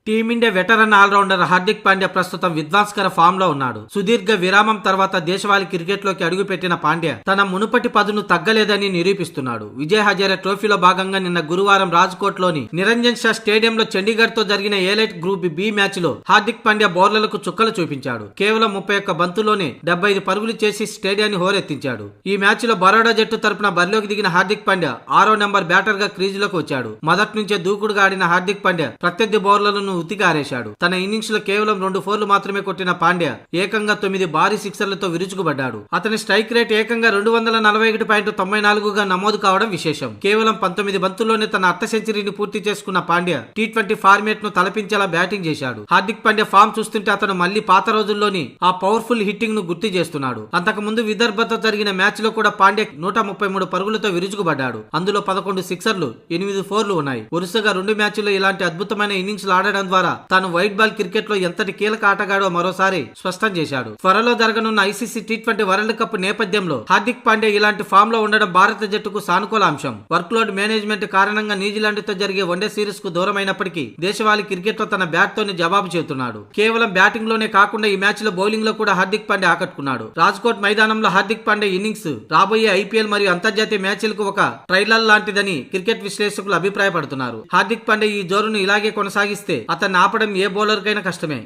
Team India veteran allrounder Hardik Pandya ప్రస్తుతం విధ్వంసకర form లో ఉన్నాడు. సుదీర్ఘ విరామం తర్వాత దేశవాళీ క్రికెట్ లోకి అడుగుపెట్టిన పాండ్యా తన మునుపటి పదును తగ్గలేదని నిరూపిస్తున్నాడు. విజయ్ హజారే ట్రోఫీలో భాగంగా నిన్న గురువారం రాజ్కోట్ లోని నిరంజన్ షా స్టేడియంలో చండీగఢ్ తో జరిగిన ఏలైట్ గ్రూప్ బి మ్యాచ్ లో హార్దిక్ పాండ్యా బౌలర్లకు చుక్కలు చూపించాడు. కేవలం 31 బంతుల్లోనే 75 పరుగులు చేసి స్టేడియాన్ని హోరెత్తించాడు. ఈ మ్యాచ్ లో బరోడా జట్టు తరపున బరిలోకి దిగిన హార్దిక్ పాండ్యా 6వ నెంబర్ బ్యాటర్ గా క్రీజులోకి వచ్చాడు. మొదటి నుంచే దూకుడుగా ఆడిన హార్దిక్ పాండ్యా ప్రత్యర్థి బౌలర్లను ఉతికారేశాడు. తన ఇన్నింగ్స్ లో కేవలం 2 ఫోర్లు మాత్రమే కొట్టిన పాండ్యా ఏకంగా 9 భారీ సిక్సర్లతో విరుచుకుపడ్డాడు. అతని స్ట్రైక్ రేట్ ఏకంగా 241.94గా నమోదు కావడం విశేషం. కేవలం 19 బంతుల్లోనే తన అర్ధ సెంచరీని పూర్తి చేసుకున్న పాండ్యా టీ20 ఫార్మేట్ ను తలపించేలా బ్యాటింగ్ చేశాడు. హార్దిక్ పాండ్యా ఫామ్ చూస్తుంటే అతను మళ్లీ పాత రోజుల్లోని ఆ పవర్ఫుల్ హిట్టింగ్ ను గుర్తు చేస్తున్నాడు. అంతకు ముందు విదర్భతో జరిగిన మ్యాచ్ లో కూడా పాండ్యా 133 పరుగులతో విరుచుకుపడ్డాడు. అందులో 11 సిక్సర్లు 8 ఫోర్లు ఉన్నాయి. వరుసగా 2 మ్యాచ్ల్లో ఇలాంటి అద్భుతమైన ఇన్నింగ్స్ ఆడడం ద్వారా తాను వైట్ బాల్ క్రికెట్ లో ఎంతటి కీలక ఆటగాడో మరోసారి స్పష్టం చేశాడు. త్వరలో జరగనున్న ఐసీసీ టీ20 వరల్డ్ కప్ నేపథ్యంలో హార్దిక్ పాండ్యా ఇలాంటి ఫామ్ లో ఉండడం భారత జట్టుకు సానుకూల అంశం. వర్క్లోడ్ మేనేజ్మెంట్ కారణంగా న్యూజిలాండ్ తో జరిగే వన్డే సిరీస్ కు దూరమైనప్పటికీ దేశవాళీ క్రికెట్ లో తన బ్యాట్ తోనే జవాబు చెబుతున్నాడు. కేవలం బ్యాటింగ్ లోనే కాకుండా ఈ మ్యాచ్ లో బౌలింగ్ లో కూడా హార్దిక్ పాండ్యా ఆకట్టుకున్నాడు. రాజ్కోట్ మైదానంలో హార్దిక్ పాండ్యా ఇన్నింగ్స్ రాబోయే ఐపీఎల్ మరియు అంతర్జాతీయ మ్యాచ్లకు ఒక ట్రైలర్ లాంటిదని క్రికెట్ విశ్లేషకులు అభిప్రాయపడుతున్నారు. హార్దిక్ పాండ్యా ఈ జోరును ఇలాగే కొనసాగిస్తే అతన్ని ఆపడం ఏ బౌలర్ కైనా కష్టమే.